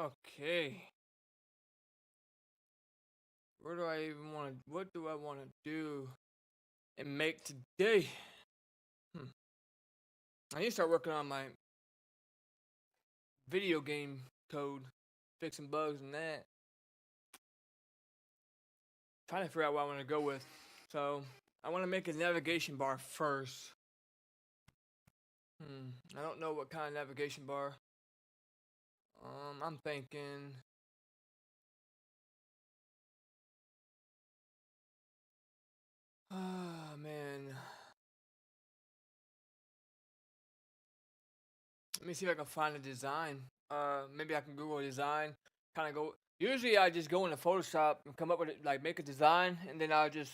Okay. Where do I even want to? What do I want to do and make today? Hmm. I need to start working on my video game code, fixing bugs and that. Trying to figure out what I want to go with. So I want to make a navigation bar first. I don't know what kind of navigation bar. I'm thinking. Ah, man. Let me see if I can find a design. Maybe I can Google a design. Kind of go. Usually, I just go into Photoshop and come up with it, like make a design, and then I'll just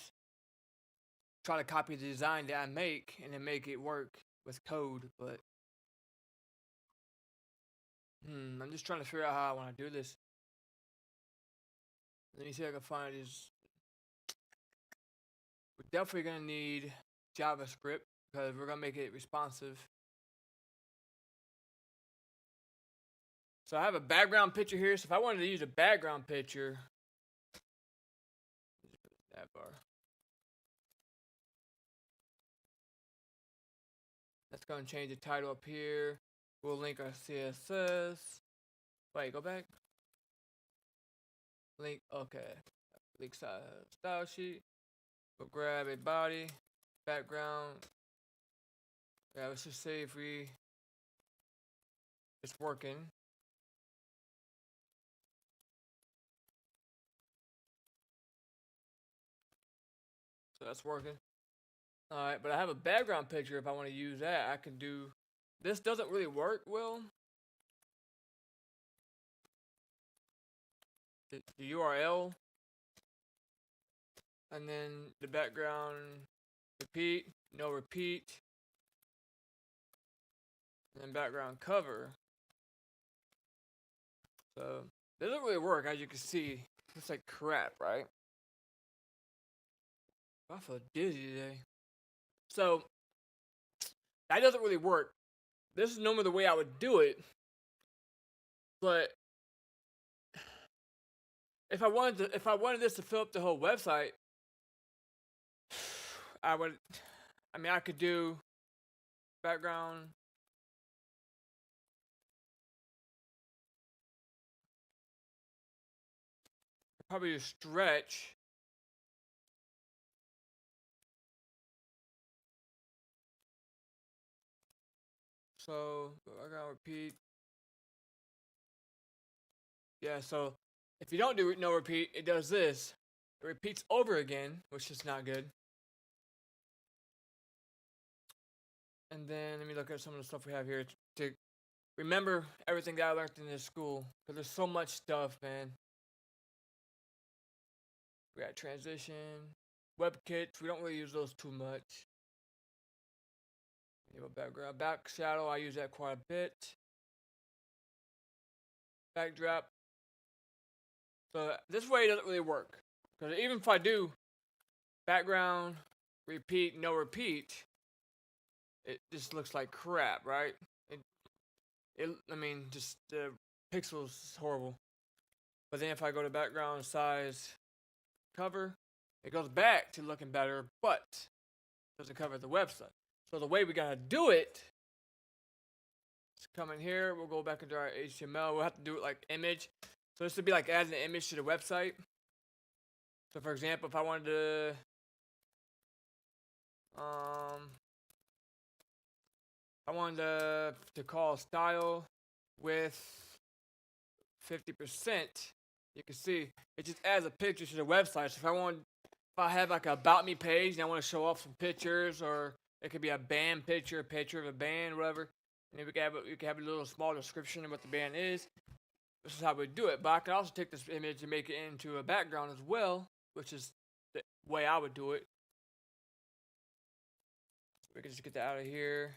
try to copy the design that I make and then make it work with code. But I'm just trying to figure out how I want to do this. Let me see if I can find this. We're definitely gonna need JavaScript because we're gonna make it responsive. So I have a background picture here. So if I wanted to use a background picture, that bar. That's gonna change the title up here. We'll link our CSS. Wait, go back. Link. Okay. Link style sheet. We'll grab a body, background. Yeah, let's just say if it's working. So that's working. Alright, but I have a background picture if I want to use that. I can do. This doesn't really work well. The URL. And then the background repeat, no repeat. And then background cover. So, it doesn't really work as you can see. It's like crap, right? I feel dizzy today. So, that doesn't really work. This is normally the way I would do it. But if I wanted this to fill up the whole website, I could do background. Probably a stretch. So I gotta repeat. Yeah, so if you don't do no repeat, it does this. It repeats over again, which is not good. And then let me look at some of the stuff we have here to remember everything that I learned in this school. Because there's so much stuff, man. We got transition, WebKits. We don't really use those too much. Background, back shadow. I use that quite a bit. Backdrop. So this way it doesn't really work. Because even if I do background, repeat, no repeat, it just looks like crap, right? Just the pixels is horrible. But then if I go to background size cover, it goes back to looking better, but doesn't cover the website. So the way we gotta do it is come in here, we'll go back into our HTML, we'll have to do it like image. So this would be like adding an image to the website. So for example, if I wanted to call style with 50%, you can see it just adds a picture to the website. So if I have like a about me page and I want to show off some pictures, or it could be a band picture, a picture of a band, whatever. And then we can have a little small description of what the band is. This is how we do it. But I can also take this image and make it into a background as well, which is the way I would do it. We can just get that out of here.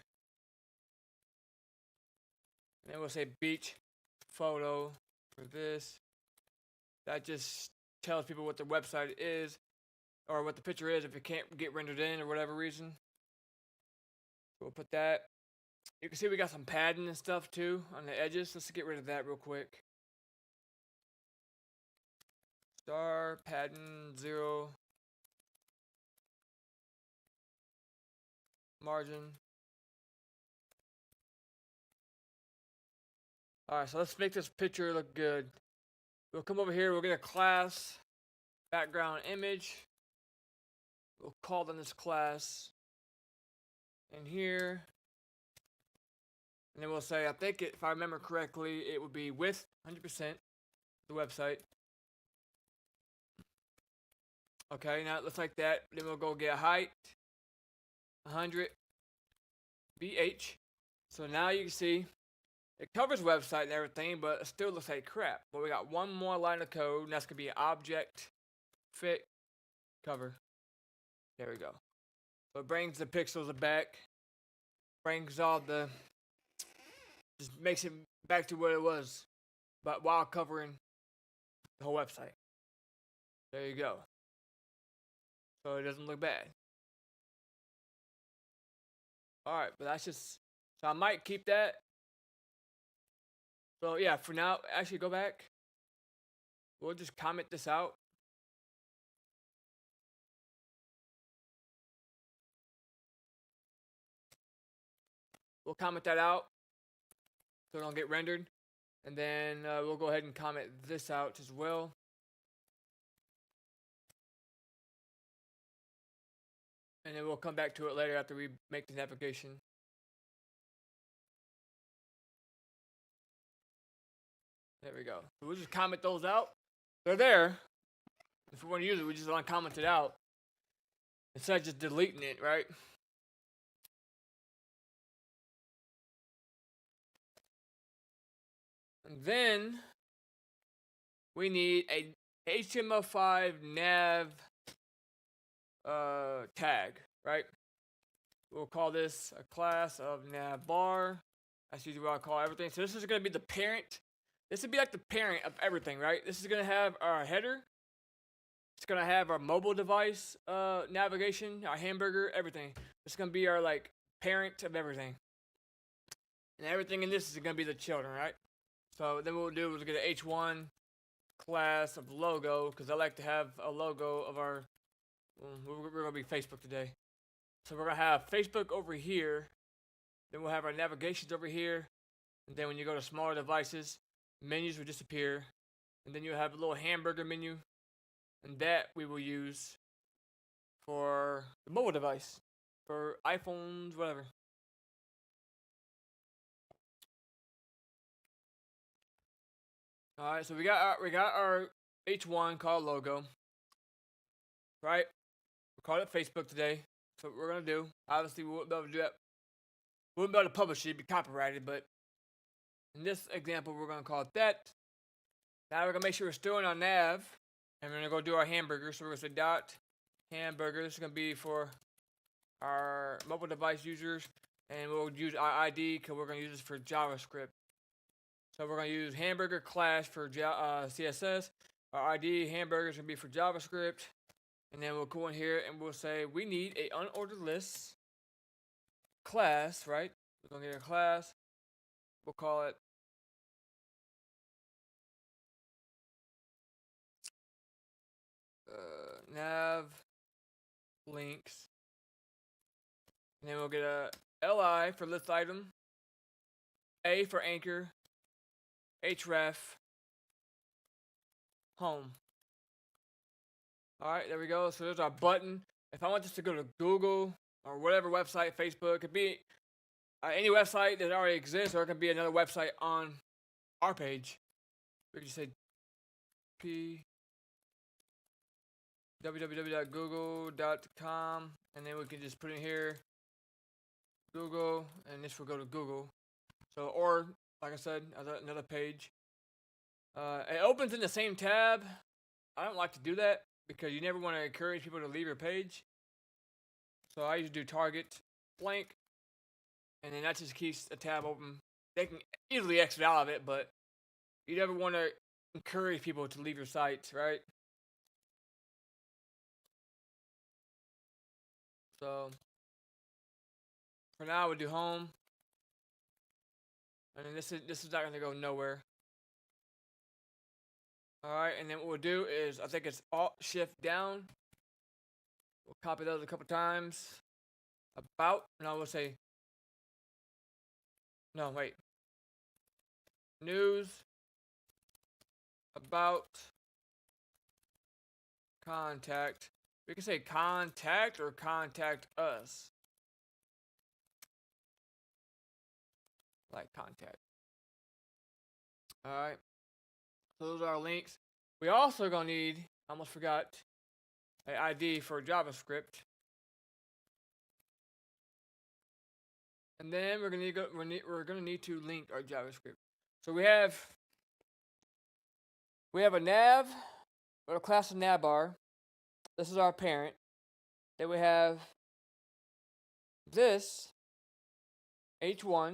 And then we'll say beach photo for this. That just tells people what the website is, or what the picture is if it can't get rendered in or whatever reason. We'll put that. You can see we got some padding and stuff too on the edges. Let's get rid of that real quick. Star padding 0 margin. Alright, so let's make this picture look good. We'll come over here, we'll get a class, background image. We'll call them this class. And here. And then we'll say, I think if I remember correctly, it would be width 100%, the website. Okay, now it looks like that. Then we'll go get height 100 BH. So now you can see it covers website and everything, but it still looks like crap. But we got one more line of code, and that's gonna be object fit cover. There we go. So it brings the pixels back, brings all the, just makes it back to what it was, but while covering the whole website. There you go. So it doesn't look bad. Alright, but that's just, so I might keep that. So yeah, for now, actually go back. We'll just comment this out. We'll comment that out so it don't get rendered. And then we'll go ahead and comment this out as well. And then we'll come back to it later after we make the navigation. There we go. So we'll just comment those out. They're there. If we want to use it, we just uncomment it out. Instead of just deleting it, right? And then we need a HTML5 nav tag, right? We'll call this a class of navbar. That's usually what I call everything. So this is going to be the parent. This would be like the parent of everything, right? This is going to have our header. It's going to have our mobile device navigation, our hamburger, everything. It's going to be our like parent of everything. And everything in this is going to be the children, right? So then what we'll do is get an H1 class of logo, because I like to have a logo of our, we're going to be Facebook today. So we're going to have Facebook over here. Then we'll have our navigations over here. And then when you go to smaller devices, menus will disappear. And then you'll have a little hamburger menu. And that we will use for the mobile device. For iPhones, whatever. Alright, so we got our H1 called logo. Right? We called it Facebook today. So what we're gonna do. Obviously we wouldn't be able to do that. We wouldn't be able to publish it, it'd be copyrighted, but in this example we're gonna call it that. Now we're gonna make sure we're still in our nav. And we're gonna go do our hamburger. So we're gonna say dot hamburger. This is gonna be for our mobile device users. And we'll use our ID because we're gonna use this for JavaScript. So we're going to use hamburger class for CSS. Our ID hamburger is going to be for JavaScript. And then we'll go in here and we'll say we need a unordered list class, right? We're going to get a class. We'll call it nav links. And then we'll get a li for list item, a for anchor, href, home. Alright, there we go. So there's our button. If I want this to go to Google or whatever website, Facebook, it could be any website that already exists, or it could be another website on our page. We can just say www.google.com, and then we can just put in here Google, and this will go to Google. So, or like I said, another page. It opens in the same tab. I don't like to do that because you never want to encourage people to leave your page. So I usually do target blank, and then that just keeps a tab open. They can easily exit out of it, but you never want to encourage people to leave your site, right? So for now, we'll do home. And then this is not going to go nowhere. All right, and then what we'll do is I think it's Alt Shift down. We'll copy those a couple times. About, and I will say, no, wait. News, about, contact. We can say contact or contact us. Like contact. All right. So those are our links. We also gonna need, I almost forgot, an ID for JavaScript. And then we're gonna need to link our JavaScript. So we have a nav, or a class of navbar. This is our parent. Then we have this h1,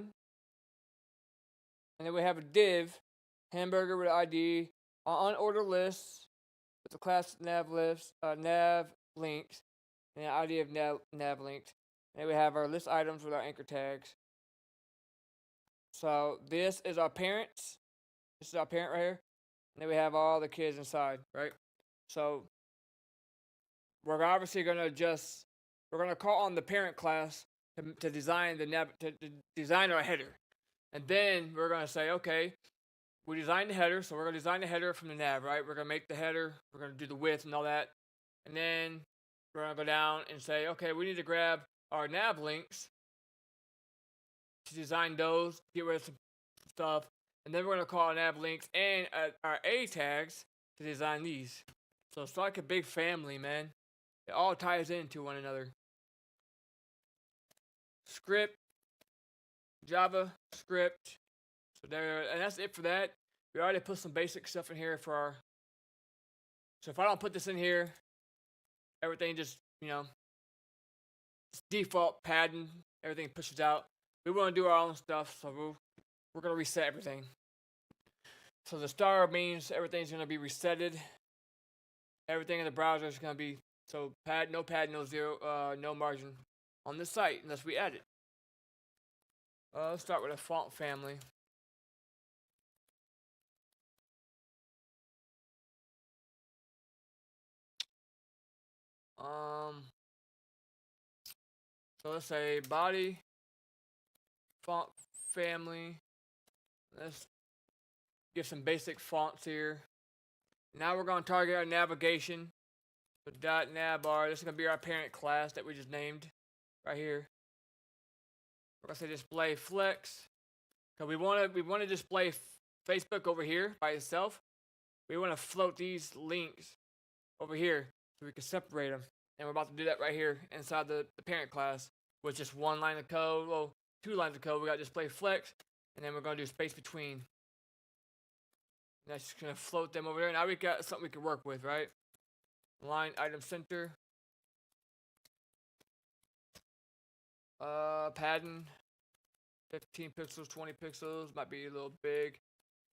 and then we have a div hamburger with ID on order list with the class nav list nav links and the ID of nav links. And then we have our list items with our anchor tags. So this is our parents. This is our parent right here. And then we have all the kids inside, right? So we're obviously gonna call on the parent class to design to design our header. And then we're gonna say, okay, we designed the header, so we're gonna design the header from the nav, right? We're gonna make the header, we're gonna do the width and all that. And then we're gonna go down and say, okay, we need to grab our nav links to design those, get rid of some stuff, and then we're gonna call nav links and our A tags to design these. So it's like a big family, man. It all ties into one another. Script, JavaScript. So there, and that's it for that. We already put some basic stuff in here for our. So if I don't put this in here, everything just, it's default padding. Everything pushes out. We want to do our own stuff, so we're gonna reset everything. So the star means everything's gonna be resetted. Everything in the browser is gonna be no pad, no zero, no margin on this site unless we add it. Let's start with a font family. So let's say body, font family. Let's get some basic fonts here. Now we're going to target our navigation with .navbar. This is going to be our parent class that we just named right here. We're going to say display flex. Because we want to display Facebook over here by itself. We want to float these links over here so we can separate them. And we're about to do that right here inside the parent class with just one line of code. Well, 2 lines of code. We got display flex, and then we're going to do space between. And that's just going to float them over there. Now we got something we can work with, right? Line item center. Padding. 15 pixels, 20 pixels. Might be a little big.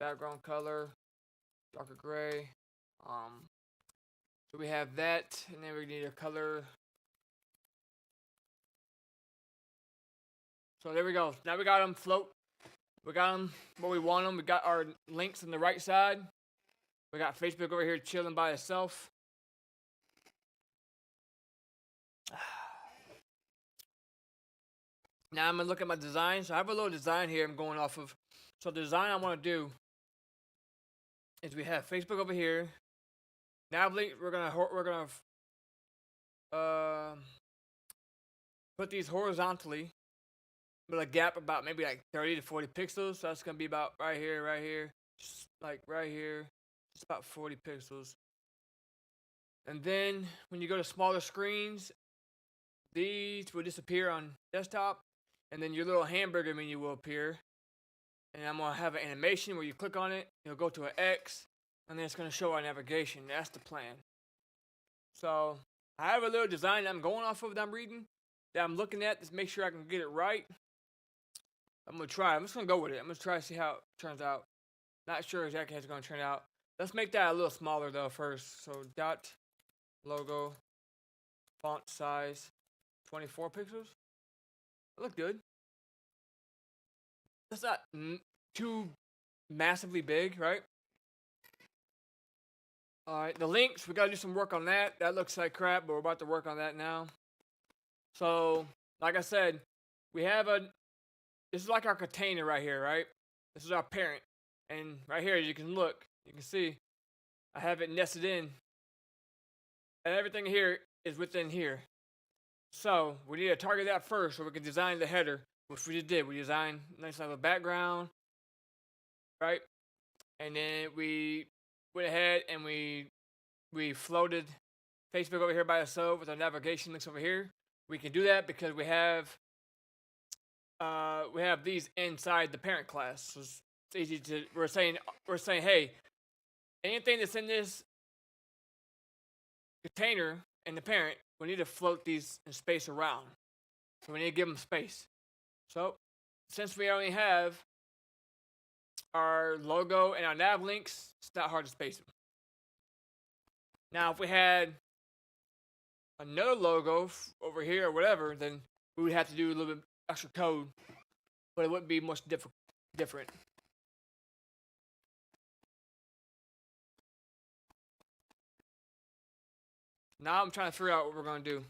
Background color. Darker gray. So we have that, and then we need a color. So there we go. Now we got them float. We got them where we want them. We got our links on the right side. We got Facebook over here chilling by itself. Now I'm going to look at my design. So I have a little design here I'm going off of. So the design I want to do is we have Facebook over here. Now we're gonna put these horizontally with a gap about maybe like 30 to 40 pixels. So that's gonna be about right here, just like right here, just about 40 pixels. And then when you go to smaller screens, these will disappear on desktop, and then your little hamburger menu will appear. And I'm gonna have an animation where you click on it, it'll go to an X, and then it's going to show our navigation. That's the plan. So I have a little design that I'm going off of that I'm reading, that I'm looking at to make sure I can get it right. I'm going to try. I'm just going to go with it. I'm going to try to see how it turns out. Not sure exactly how it's going to turn out. Let's make that a little smaller though first. So dot logo font size 24 pixels. That look good. That's not too massively big, right? Alright, the links, we gotta do some work on that. That looks like crap, but we're about to work on that now. So, like I said, we have this is like our container right here, right? This is our parent. And right here, you can look, you can see, I have it nested in. And everything here is within here. So, we need to target that first so we can design the header, which we just did. We designed a nice little background, right? And then we went ahead and we floated Facebook over here by itself with our navigation links over here. We can do that because we have these inside the parent class. So it's easy to we're saying hey, anything that's in this container in the parent, we need to float these in space around. So we need to give them space. So since we only have our logo and our nav links, it's not hard to space them. Now, if we had another logo over here or whatever, then we would have to do a little bit extra code, but it wouldn't be much different. Now I'm trying to figure out what we're going to do.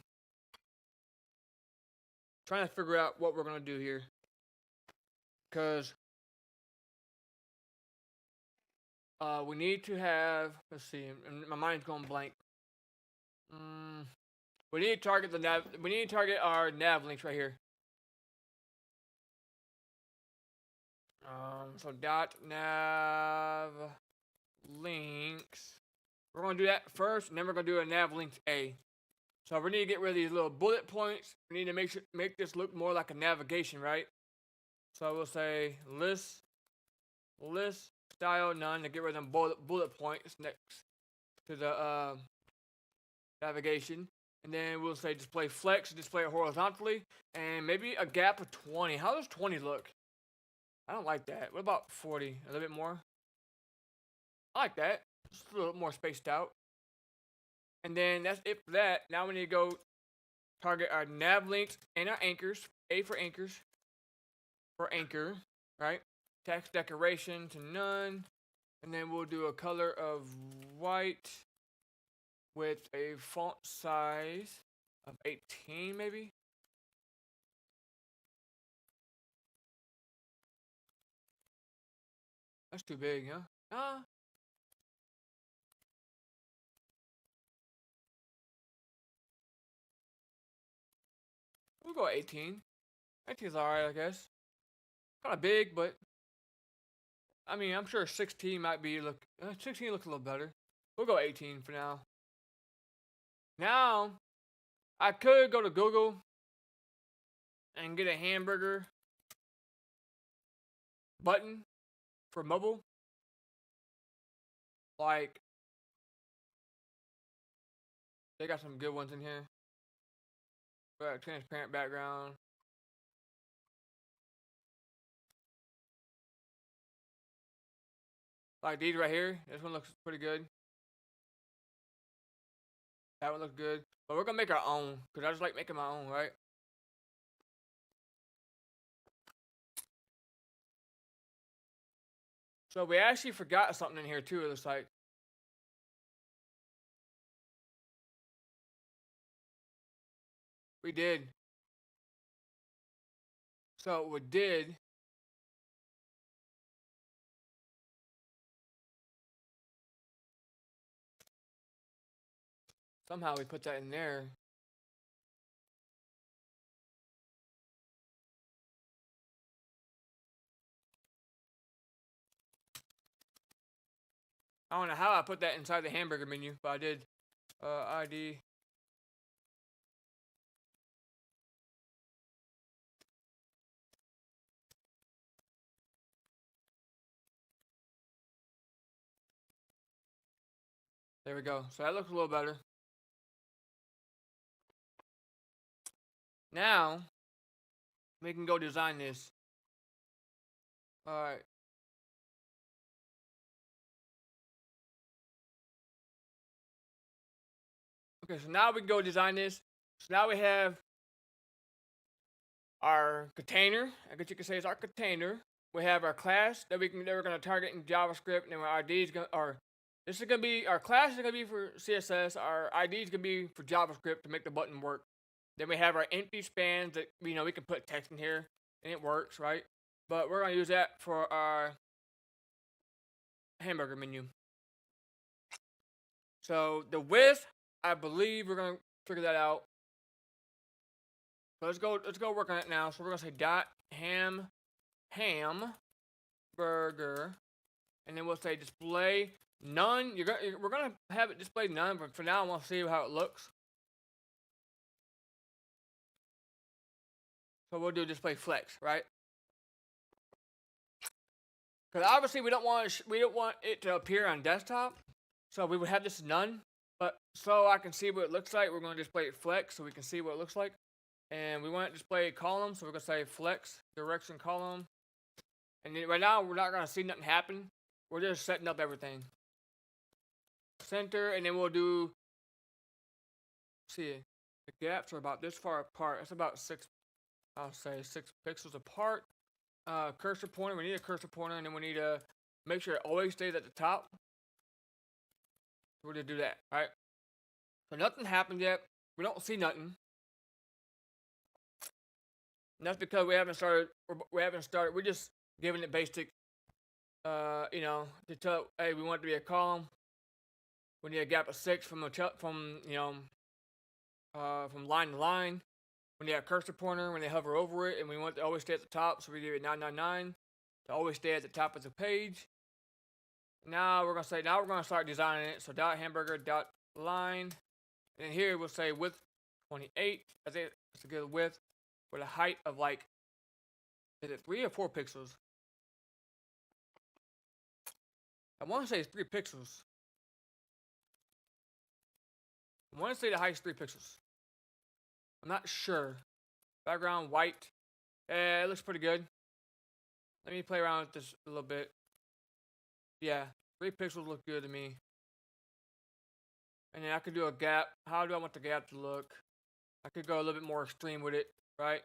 Trying to figure out what we're going to do here. Because we need to have, let's see, my mind's going blank. We need to target our nav links right here. So dot nav links. We're gonna do that first, and then we're gonna do a nav links A. So we need to get rid of these little bullet points. We need to make this look more like a navigation, right? So we'll say list style none to get rid of them bullet points next to the navigation. And then we'll say display flex, display it horizontally, and maybe a gap of 20. How does 20 look? I don't like that. What about 40? A little bit more? I like that. Just a little more spaced out. And then that's it for that. Now we need to go target our nav links and our anchors. A for anchors. For anchor, right? Text decoration to none. And then we'll do a color of white with a font size of 18 maybe. That's too big, huh? We'll go 18. 18 is alright, I guess. Kind of big, but I mean, I'm sure 16 might be 16 looks a little better. We'll go 18 for now. Now, I could go to Google and get a hamburger button for mobile. Like, they got some good ones in here. Got a transparent background. Like these right here. This one looks pretty good. That one looks good. But we're gonna make our own, because I just like making my own, right? So we actually forgot something in here too, it looks like. We did. So we did. Somehow we put that in there. I don't know how I put that inside the hamburger menu, but I did. ID. There we go. So that looks a little better. Now, we can go design this. Alright. Okay, so now we can go design this. So now we have our container. I guess you could say it's our container. We have our class that we're going to target in JavaScript, and then our ID is going, or This is gonna be our class is gonna be for CSS. Our ID is gonna be for JavaScript to make the button work. Then we have our empty spans that we can put text in here and it works, right? But we're gonna use that for our hamburger menu. So the width, I believe we're gonna figure that out. So let's go work on it now. So we're gonna say dot ham burger, and then we'll say display none. We're gonna have it display none, but for now I want to see how it looks. So we'll do display flex, right? Because obviously we don't want it to appear on desktop, so we would have this none. But so I can see what it looks like, we're going to display it flex so we can see what it looks like. And we want to display column, so we're going to say flex direction column. And then right now we're not going to see nothing happen. We're just setting up everything. Center, and then we'll do. See, the gaps are about this far apart. It's about 6 pixels apart. Cursor pointer, we need a cursor pointer, and then we need to make sure it always stays at the top. We're gonna do that, right? So nothing happened yet. We don't see nothing. And that's because we haven't started. We're just giving it basic. To tell, hey, we want it to be a column. We need a gap of 6 from line to line. We need a cursor pointer when they hover over it, and we want it to always stay at the top, so we give it 999 to always stay at the top of the page. Now we're gonna start designing it. So dot hamburger dot line, and here we'll say width 28. I think it's a good width with a height of like, is it 3 or 4 pixels? I want to say it's 3 pixels. I want to say the height is 3 pixels. I'm not sure. Background white. It looks pretty good. Let me play around with this a little bit. Yeah, 3 pixels look good to me. And then I could do a gap. How do I want the gap to look? I could go a little bit more extreme with it, right?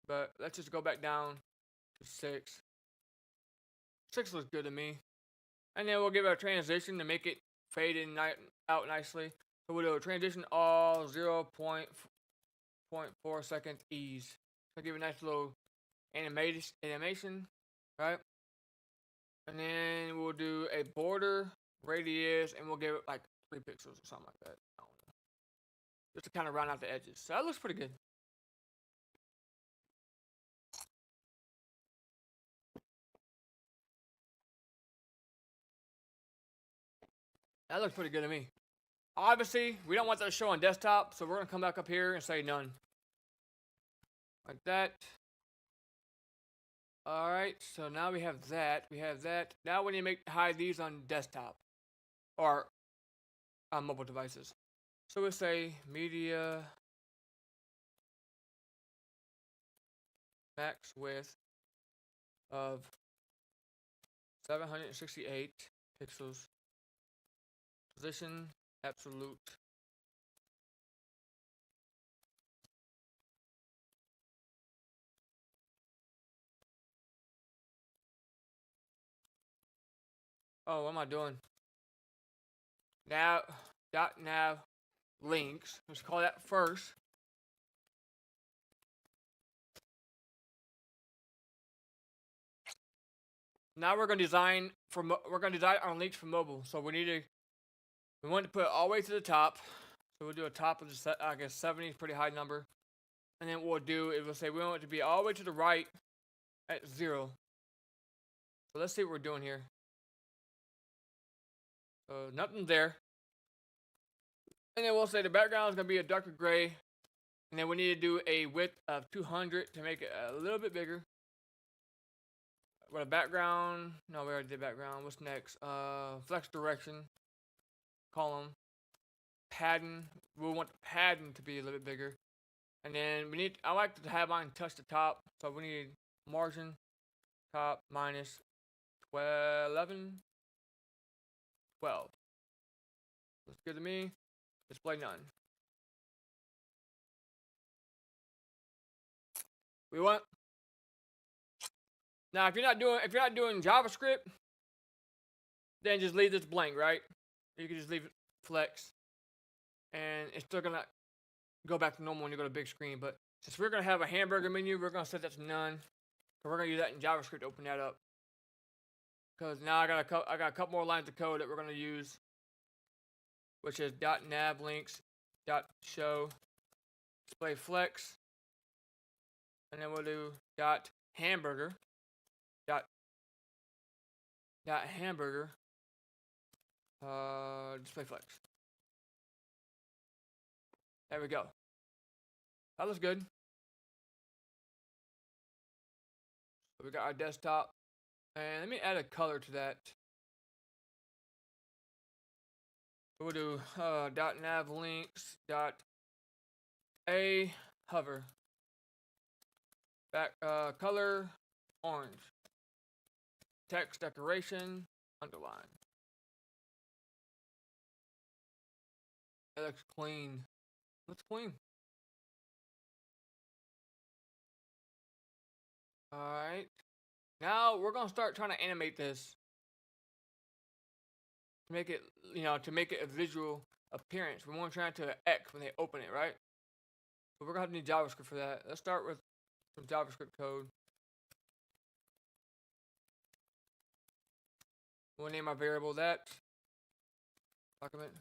But let's just go back down to 6. 6 looks good to me. And then we'll give it a transition to make it fade in out nicely. So we'll do a transition all 0.4 seconds ease. So give it a nice little animation, right? And then we'll do a border radius, and we'll give it like 3 pixels or something like that. I don't know. Just to kind of round out the edges. So that looks pretty good. That looks pretty good to me. Obviously, we don't want that to show on desktop, so we're going to come back up here and say none. Like that. Alright, so now we have that. Now we need to hide these on desktop. Or on mobile devices. So we'll say media max width of 768 pixels. Position absolute. Oh, what am I doing? Now .nav links. Let's call that first. Now we're gonna design our links for mobile. So we want to put it all the way to the top. So we'll do a top of the I guess 70 is a pretty high number. And then what we'll say we want it to be all the way to the right at 0. So let's see what we're doing here. So nothing there. And then we'll say the background is going to be a darker gray. And then we need to do a width of 200 to make it a little bit bigger. What a background. No, we already did background. What's next? Flex direction. Column. Padding. We want the padding to be a little bit bigger. And then I like to have mine touch the top. So we need margin. Top minus 12. Looks good to me. Display none. We want. Now, if you're not doing JavaScript, then just leave this blank, right? You can just leave it flex, and it's still gonna go back to normal when you go to big screen. But since we're gonna have a hamburger menu, we're gonna set that to none. So we're gonna use that in JavaScript to open that up. Because now I got a couple more lines of code that we're gonna use, which is .navlinks .show display flex, and then we'll do .hamburger .hamburger display flex. There we go. That looks good. So we got our desktop, and let me add a color to that. So we'll do .navlinks .a hover back color orange, text decoration underline. That looks clean. Looks clean. Alright. Now we're gonna start trying to animate this. To make it, to make it a visual appearance. We want to turn it to an X when they open it, right? So we're gonna have to need JavaScript for that. Let's start with some JavaScript code. We'll name our variable that document.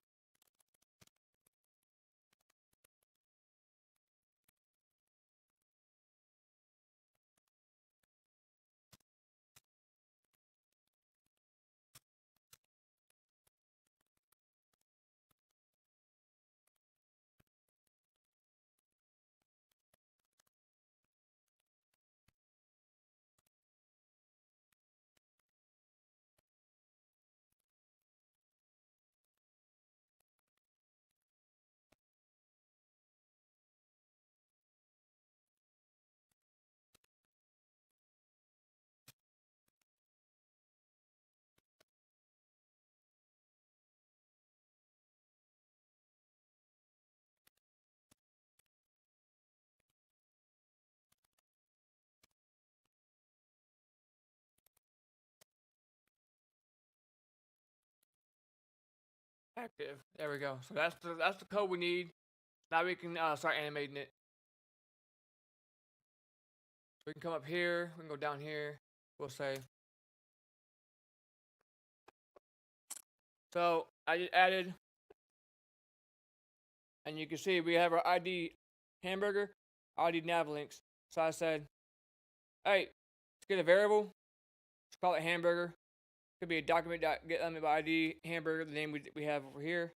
Active. There we go. So that's the code we need. Now we can start animating it. So we can come up here. We can go down here. We'll say. So I just added, and you can see we have our ID hamburger, ID navlinks. So I said, hey, let's get a variable. Let's call it hamburger. Could be a document.getElement by ID hamburger, the name we have over here.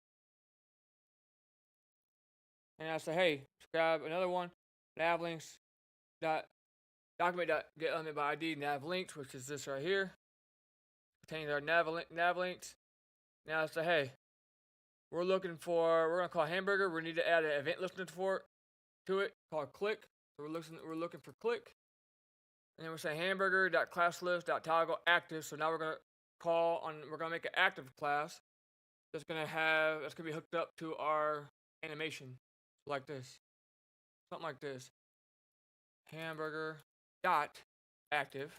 And I say, hey, let's grab another one, navlinks dot document.getElement by ID navlinks, which is this right here. Contains our navlinks. Now I say, hey, we're gonna call hamburger. We need to add an event listener to it called click. So we're looking for click. And then we're saying hamburger.classlist.toggle active. So now we're gonna make an active class that's gonna be hooked up to our animation like this. Something like this. Hamburger dot active.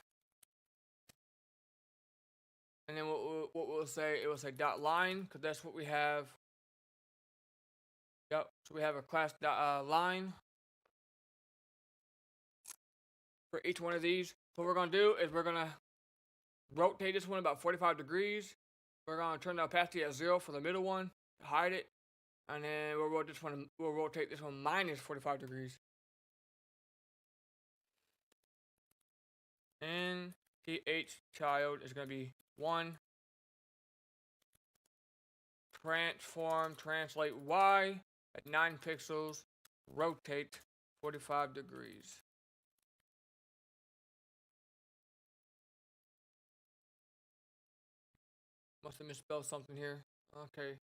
And then what we'll say, it will say dot line, because that's what we have. Yep, so we have a class line for each one of these. What we're gonna do is we're gonna rotate this one about 45 degrees. We're gonna turn the opacity at 0 for the middle one, hide it, and then we'll rotate this one minus 45 degrees. And th child is gonna be 1. Translate y at 9 pixels, rotate 45 degrees. Must have misspelled something here. Okay.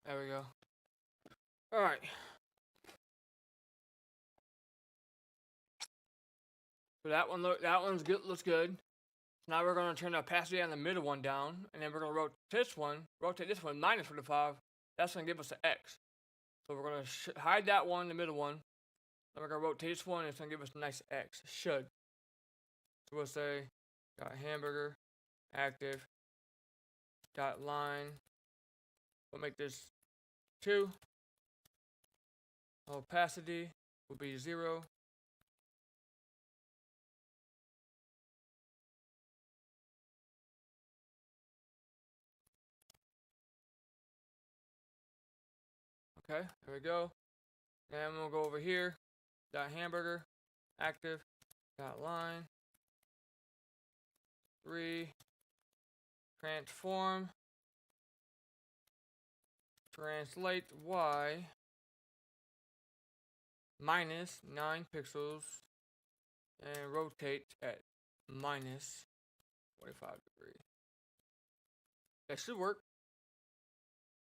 There we go. All right. So that one's good. Looks good. Now we're gonna turn the opacity on the middle one down, and then we're gonna rotate this one -45. That's gonna give us an X. So we're gonna hide that one, the middle one. Then we're gonna rotate this one, and it's gonna give us a nice X. It should. So we'll say, got hamburger, active, dot line. We'll make this 2. Opacity will be 0. Okay, there we go. Then we'll go over here, dot hamburger, active, dot line, 3, transform, translate Y, -9 pixels, and rotate at -45 degrees. That should work.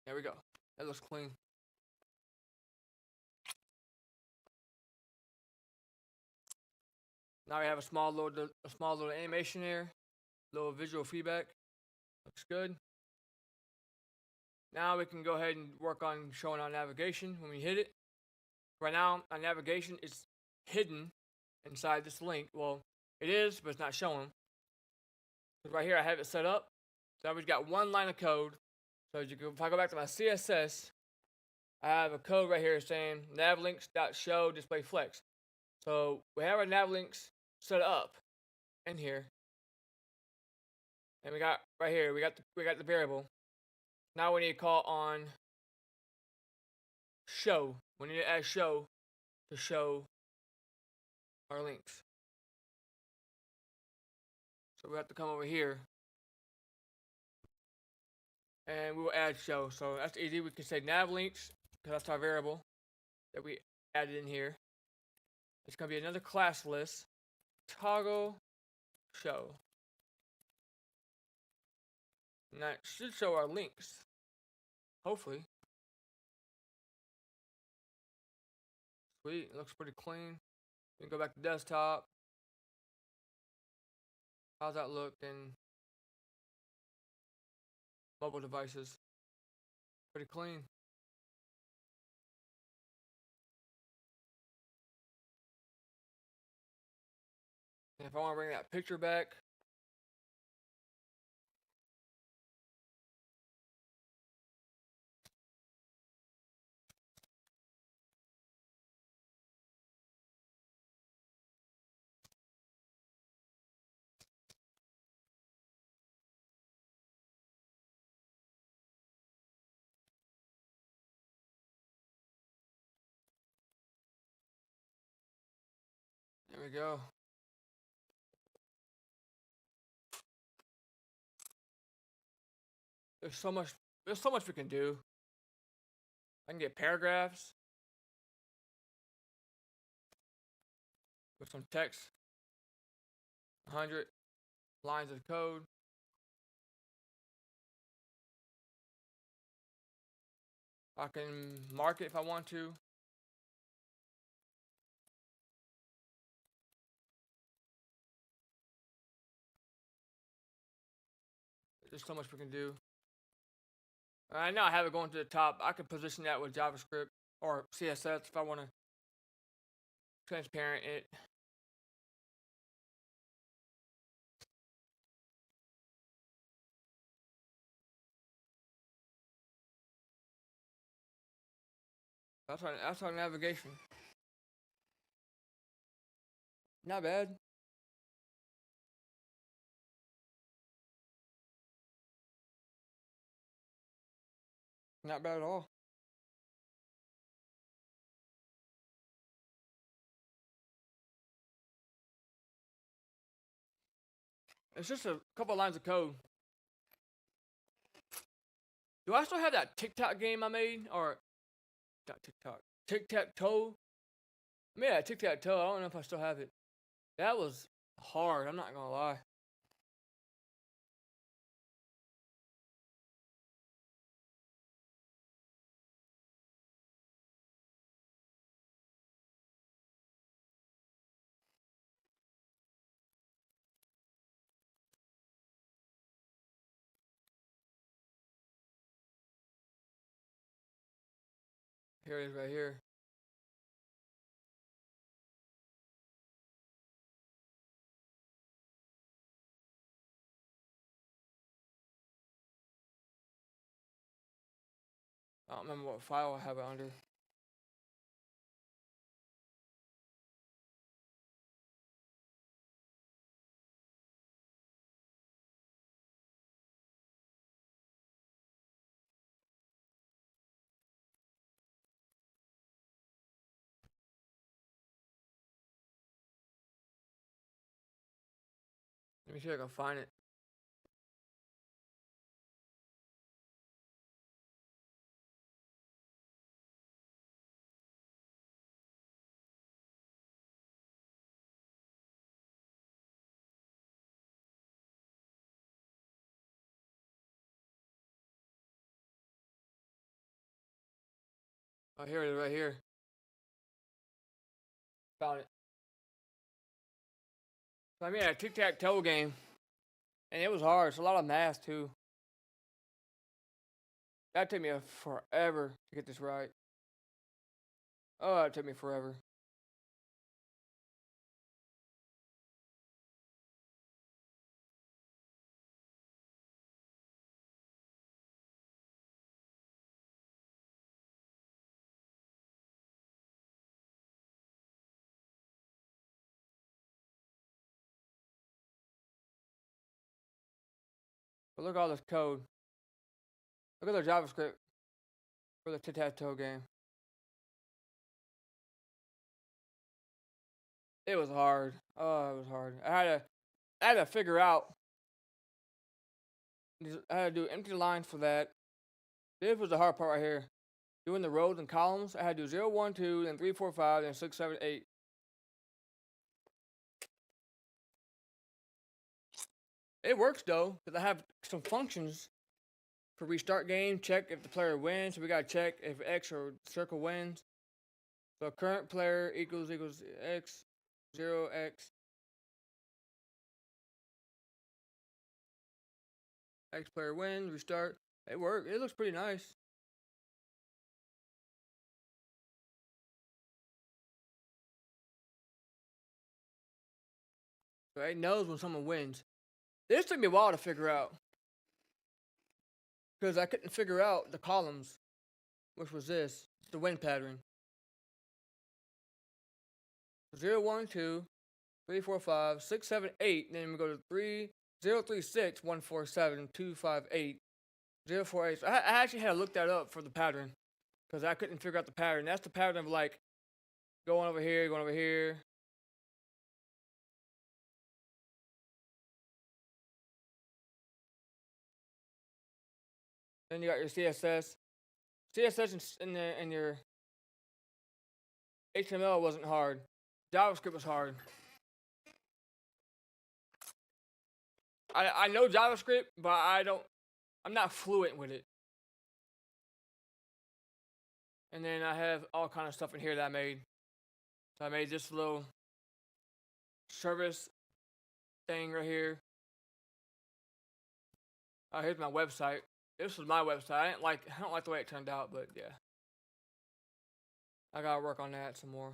There we go. That looks clean. Now we have a small little animation here, little visual feedback. Looks good. Now we can go ahead and work on showing our navigation when we hit it. Right now, our navigation is hidden inside this link. Well, it is, but it's not showing. Right here, I have it set up. So we've got one line of code. So if I go back to my CSS, I have a code right here saying navlinks.show display flex. So we have our navlinks set up in here, and we got right here. We got the variable. Now we need to call on show. We need to add show to show our links. So we have to come over here, and we will add show. So that's easy. We can say navlinks because that's our variable that we added in here. It's gonna be another class list. Toggle show. And that should show our links. Hopefully. Sweet, it looks pretty clean. We can go back to desktop. How's that look in mobile devices? Pretty clean. And if I want to bring that picture back, there we go. There's so much we can do. I can get paragraphs with some text, 100 lines of code. I can mark it if I want to. There's so much we can do. I know I have it going to the top. I could position that with JavaScript or CSS if I want to transparent it. That's our navigation. Not bad. Not bad at all. It's just a couple lines of code. Do I still have that TikTok game I made? Or not TikTok. Tic-tac-toe? I made that tic-tac-toe. I don't know if I still have it. That was hard, I'm not gonna lie. Here it is right here. I don't remember what file I have it under. Let me see if I can find it. Oh, here it is right here. Found it. So I made a tic-tac-toe game. And it was hard. It's a lot of math, too. That took me forever to get this right. Oh, it took me forever. But look at all this code. Look at the JavaScript for the tic-tac-toe game. It was hard. Oh, it was hard. I had to figure out. I had to do empty lines for that. This was the hard part right here. Doing the rows and columns. I had to do 0, 1, 2, then 3, 4, 5, then 6, 7, 8. It works though, because I have some functions for restart game. Check if the player wins. So we gotta check if X or circle wins. So current player equals X, 0X. X player wins, restart. It worked. It looks pretty nice. So it knows when someone wins. This took me a while to figure out. Because I couldn't figure out the columns. Which was this. It's the win pattern. 0, 1, 2, 3, 4, 5, 6, 7, 8. Then we go to 3, 0, 3, 6, 1, 4, 7, 2, 5, 8, 0, 4, 8. So I actually had to look that up for the pattern. Because I couldn't figure out the pattern. That's the pattern of like going over here, going over here. Then you got your CSS. CSS in your HTML wasn't hard. JavaScript was hard. I know JavaScript, but I'm not fluent with it. And then I have all kind of stuff in here that I made. So I made this little service thing right here. Here's my website. This was my website. I don't like the way it turned out, but yeah. I gotta work on that some more.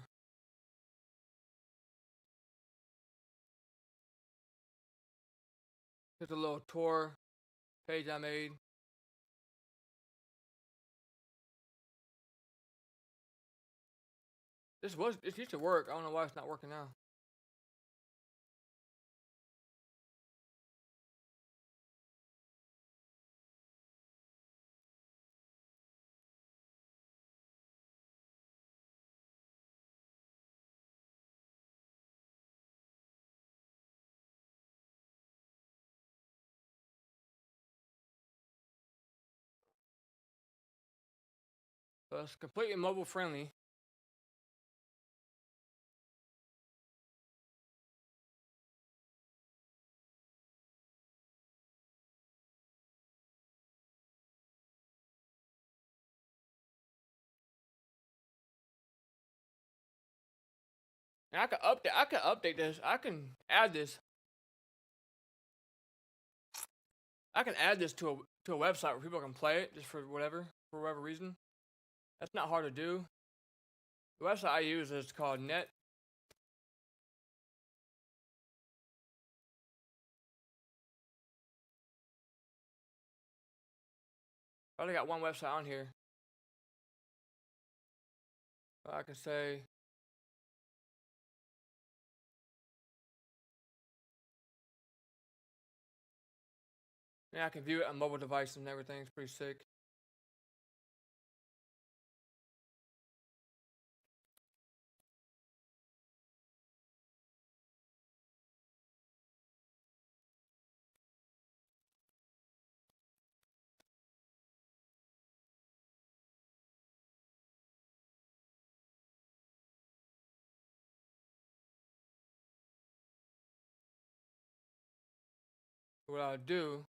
Here's a little tour page I made. It used to work. I don't know why it's not working now. So it's completely mobile friendly. And I can update this. I can add this. I can add this to a website where people can play it just for whatever reason. That's not hard to do. The website I use is called Net. I only got one website on here. But I can say yeah, I can view it on mobile device and everything. It's pretty sick. What I'll do,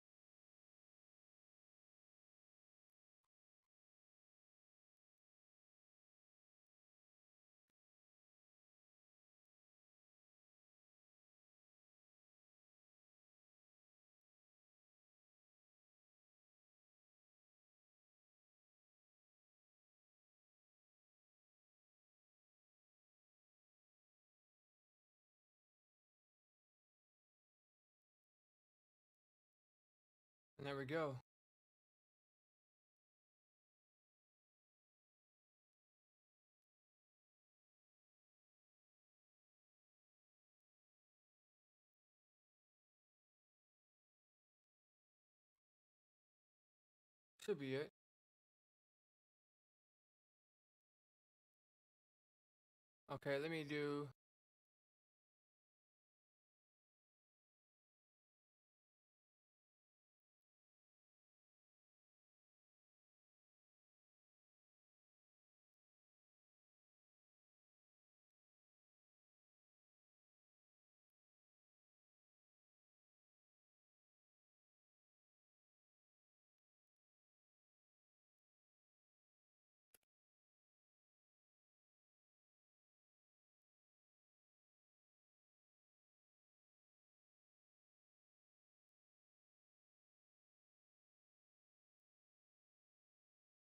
and there we go. Should be it. Okay, let me do.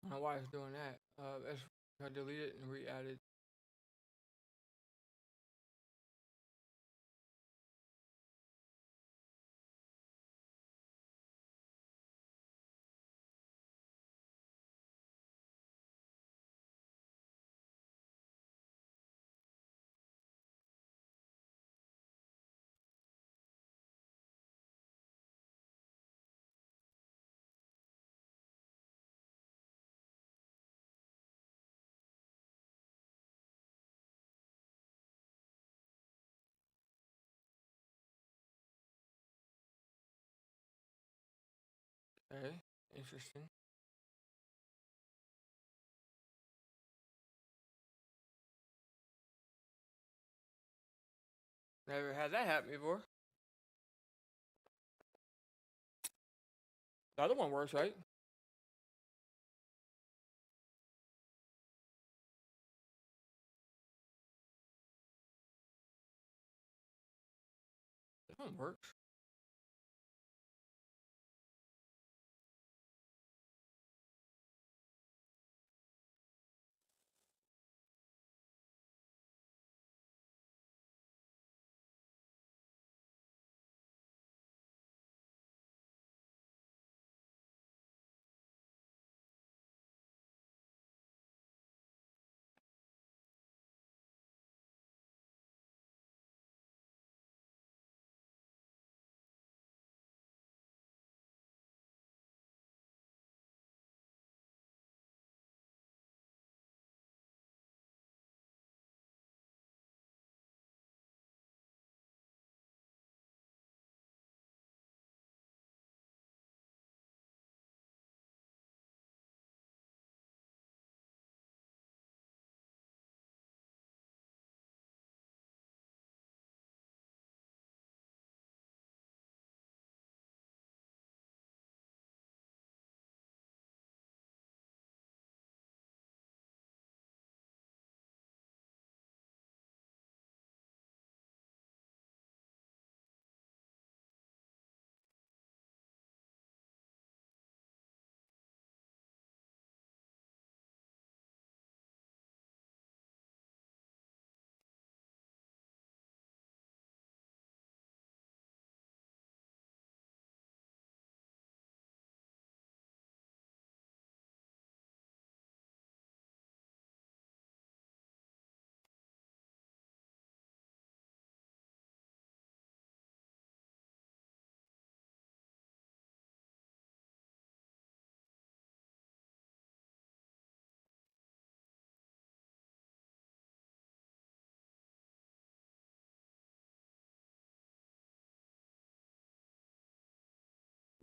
I don't know why it's doing that. Let's delete it and re-add it. Okay, interesting. Never had that happen before. The other one works, right? This one works.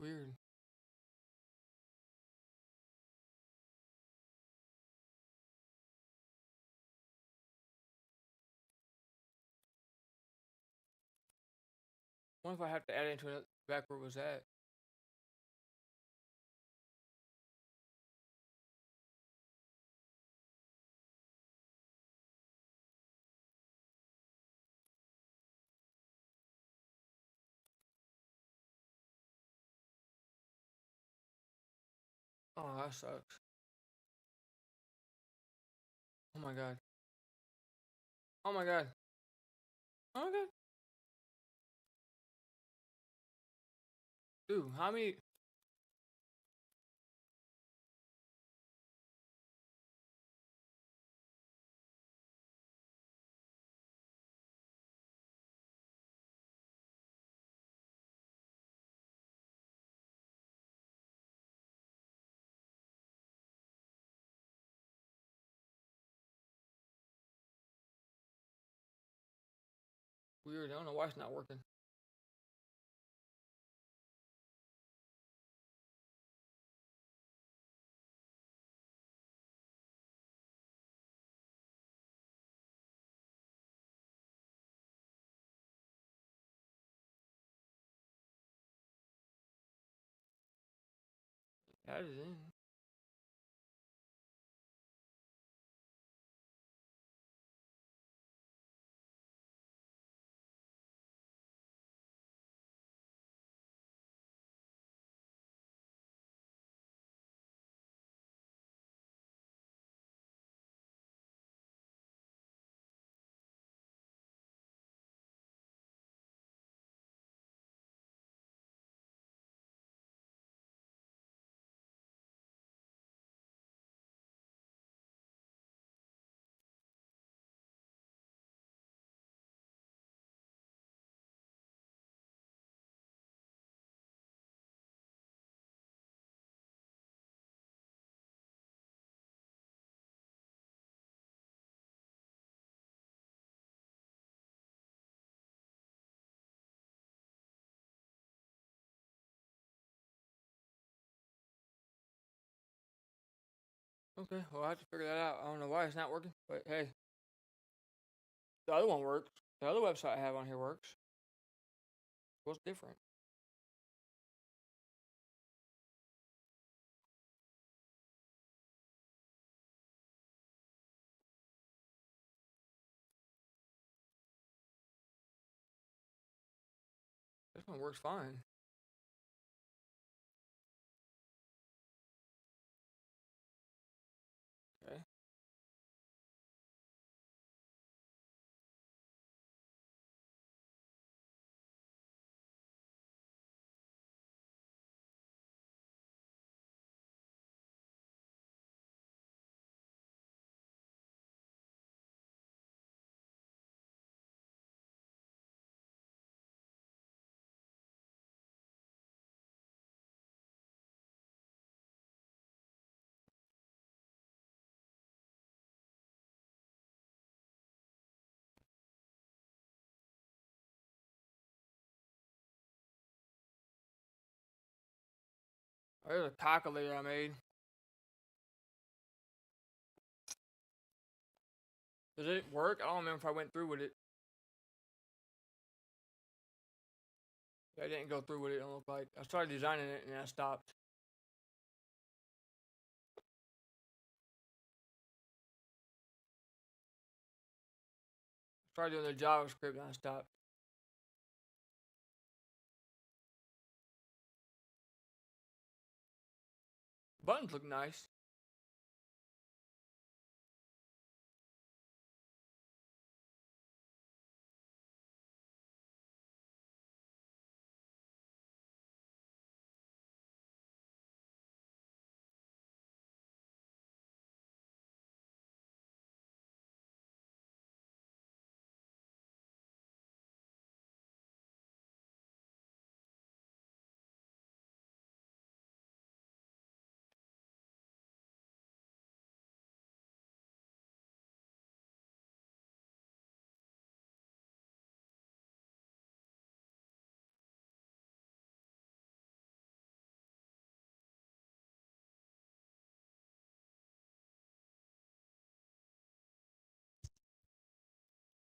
Weird. What if I have to add it into it back where it was at? Oh, that sucks. Oh my god. Oh my god. Oh my god. Dude, how many? Weird. I don't know why it's not working. Add it in. Okay, well, I have to figure that out. I don't know why it's not working, but hey, the other one works. The other website I have on here works. What's different? This one works fine. Okay. There's a calculator I made. Does it work? I don't remember if I went through with it. I didn't go through with it. It don't look like I started designing it and I stopped. Started doing the JavaScript and I stopped. Buttons look nice.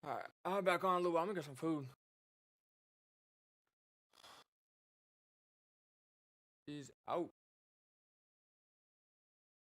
Alright, I'll be back on a little while. I'm gonna get some food. He's out.